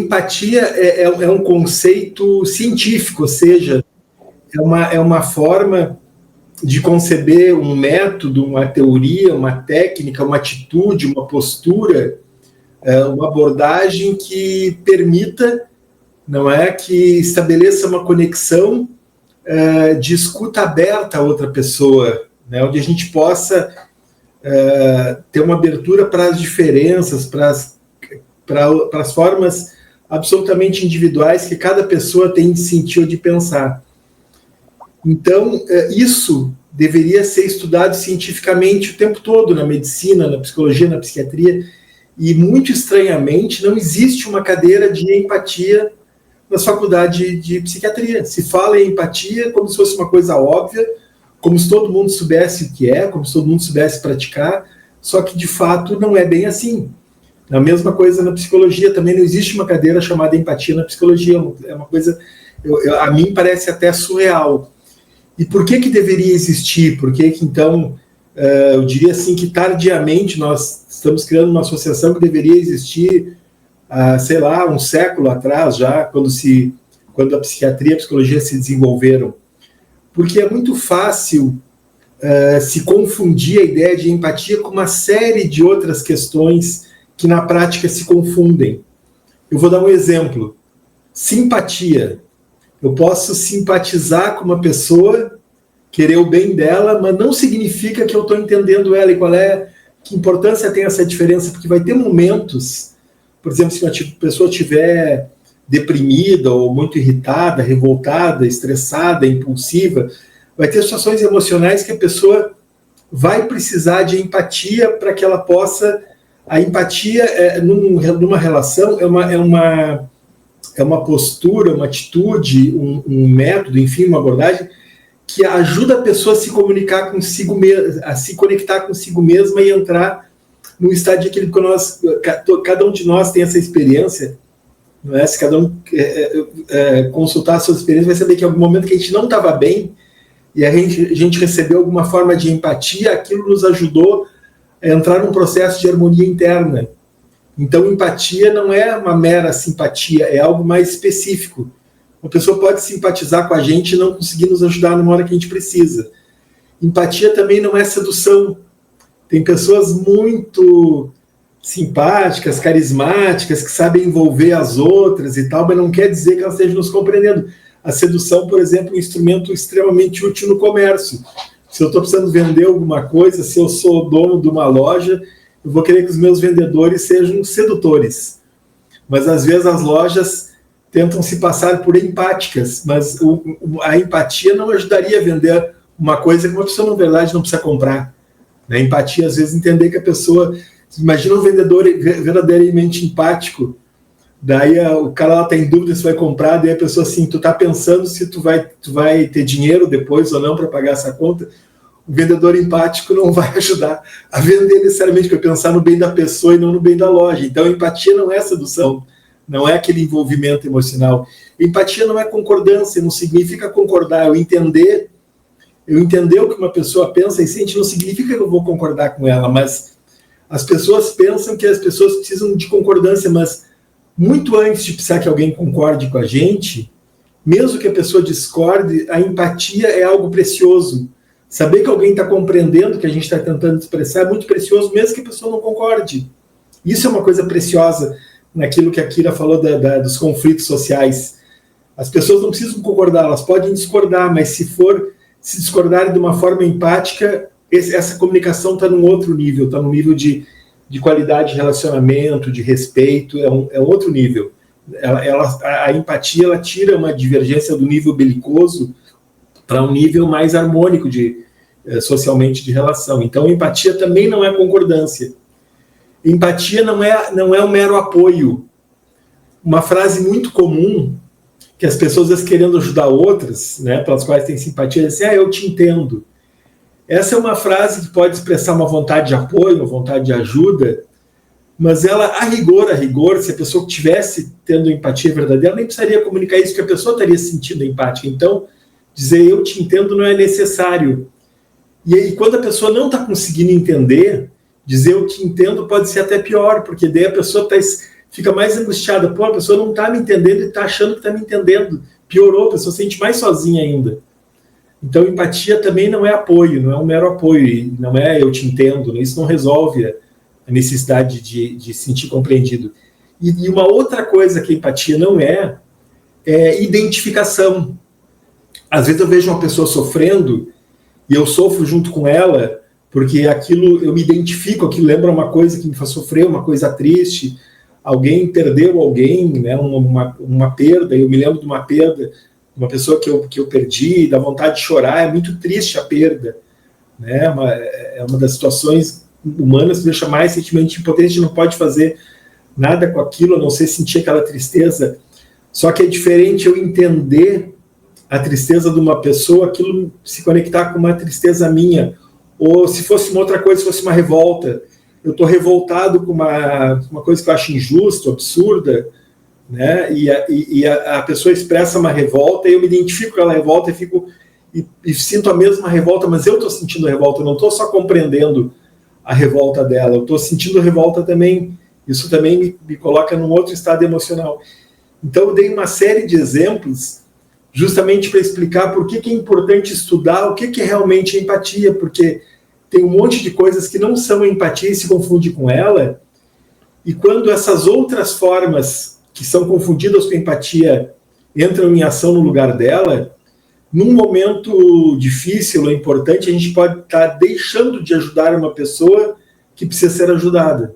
empatia é um conceito científico, ou seja, é uma forma de conceber um método, uma teoria, uma técnica, uma atitude, uma postura, uma abordagem que permita, não é, que estabeleça uma conexão de escuta aberta a outra pessoa, né, onde a gente possa ter uma abertura para as diferenças, para as formas absolutamente individuais que cada pessoa tem de sentir ou de pensar. Então, isso deveria ser estudado cientificamente o tempo todo, na medicina, na psicologia, na psiquiatria, e, muito estranhamente, não existe uma cadeira de empatia na faculdade de psiquiatria. Se fala em empatia como se fosse uma coisa óbvia, como se todo mundo soubesse o que é, como se todo mundo soubesse praticar, só que, de fato, não é bem assim. A mesma coisa na psicologia, também não existe uma cadeira chamada empatia na psicologia, é uma coisa, a mim parece até surreal. E por que deveria existir? Por que então, eu diria assim que tardiamente nós estamos criando uma associação que deveria existir, sei lá, um século atrás já, quando a psiquiatria e a psicologia se desenvolveram. Porque é muito fácil se confundir a ideia de empatia com uma série de outras questões que na prática se confundem. Eu vou dar um exemplo. Simpatia. Eu posso simpatizar com uma pessoa, querer o bem dela, mas não significa que eu estou entendendo ela e que importância tem essa diferença, porque vai ter momentos, por exemplo, se uma pessoa estiver deprimida ou muito irritada, revoltada, estressada, impulsiva, vai ter situações emocionais que a pessoa vai precisar de empatia para que ela possa... A empatia numa relação é uma postura, uma atitude, um método, enfim, uma abordagem que ajuda a pessoa a se comunicar consigo mesma, a se conectar consigo mesma e entrar num estado de equilíbrio. Cada um de nós tem essa experiência, não é? Se cada um consultar a sua experiência, vai saber que em algum momento que a gente não estava bem e a gente recebeu alguma forma de empatia, aquilo nos ajudou a entrar num processo de harmonia interna. Então, empatia não é uma mera simpatia, é algo mais específico. Uma pessoa pode simpatizar com a gente e não conseguir nos ajudar numa hora que a gente precisa. Empatia também não é sedução. Tem pessoas muito simpáticas, carismáticas, que sabem envolver as outras e tal, mas não quer dizer que elas estejam nos compreendendo. A sedução, por exemplo, é um instrumento extremamente útil no comércio. Se eu estou precisando vender alguma coisa, se eu sou dono de uma loja, eu vou querer que os meus vendedores sejam sedutores. Mas, às vezes, as lojas tentam se passar por empáticas, mas a empatia não ajudaria a vender uma coisa que uma pessoa, na verdade, não precisa comprar. A empatia, às vezes, entender que a pessoa... Imagina um vendedor verdadeiramente empático, daí o cara está em dúvida se vai comprar, daí a pessoa assim, tu está pensando se tu vai ter dinheiro depois ou não para pagar essa conta. O vendedor empático não vai ajudar a vender necessariamente, para pensar no bem da pessoa e não no bem da loja. Então, empatia não é sedução, não é aquele envolvimento emocional. Empatia não é concordância, não significa concordar. Eu entender o que uma pessoa pensa e sente não significa que eu vou concordar com ela, mas as pessoas pensam que as pessoas precisam de concordância, mas muito antes de precisar que alguém concorde com a gente, mesmo que a pessoa discorde, a empatia é algo precioso. Saber que alguém está compreendendo o que a gente está tentando expressar é muito precioso, mesmo que a pessoa não concorde. Isso é uma coisa preciosa naquilo que a Kira falou dos conflitos sociais. As pessoas não precisam concordar, elas podem discordar, mas se discordarem de uma forma empática, essa comunicação está num outro nível, está num nível de qualidade de relacionamento, de respeito, é um outro nível. A empatia ela tira uma divergência do nível belicoso para um nível mais harmônico socialmente de relação. Então, empatia também não é concordância. Empatia não é um mero apoio. Uma frase muito comum, que as pessoas, às vezes, querendo ajudar outras, né, pelas quais têm simpatia, dizem eu te entendo. Essa é uma frase que pode expressar uma vontade de apoio, uma vontade de ajuda, mas ela, a rigor, se a pessoa estivesse tendo empatia verdadeira, nem precisaria comunicar isso, que a pessoa estaria se sentindo empática. Então, dizer eu te entendo não é necessário. E aí, quando a pessoa não está conseguindo entender, dizer eu te entendo pode ser até pior, porque daí a pessoa fica mais angustiada. Pô, a pessoa não está me entendendo e está achando que está me entendendo. Piorou, a pessoa se sente mais sozinha ainda. Então, empatia também não é apoio, não é um mero apoio, não é eu te entendo, né? Isso não resolve a necessidade de se sentir compreendido. E uma outra coisa que a empatia não é identificação. Às vezes eu vejo uma pessoa sofrendo e eu sofro junto com ela, porque aquilo, eu me identifico, aquilo lembra uma coisa que me faz sofrer, uma coisa triste, alguém perdeu alguém, né, uma perda, eu me lembro de uma perda, uma pessoa que eu perdi, dá vontade de chorar, é muito triste a perda, né, é uma das situações humanas que deixa mais sentimento de impotência, a gente não pode fazer nada com aquilo, a não ser sentir aquela tristeza, só que é diferente eu entender a tristeza de uma pessoa, aquilo se conectar com uma tristeza minha, ou se fosse uma outra coisa, se fosse uma revolta, eu estou revoltado com uma coisa que eu acho injusta, absurda, né? E a pessoa expressa uma revolta, e eu me identifico com aquela revolta e sinto a mesma revolta, mas eu estou sentindo a revolta, eu não estou só compreendendo a revolta dela, eu estou sentindo revolta também, isso também me coloca num outro estado emocional. Então eu dei uma série de exemplos justamente para explicar por que é importante estudar o que é realmente empatia, porque tem um monte de coisas que não são empatia e se confunde com ela, e quando essas outras formas que são confundidas com empatia entram em ação no lugar dela, num momento difícil ou importante, a gente pode estar deixando de ajudar uma pessoa que precisa ser ajudada.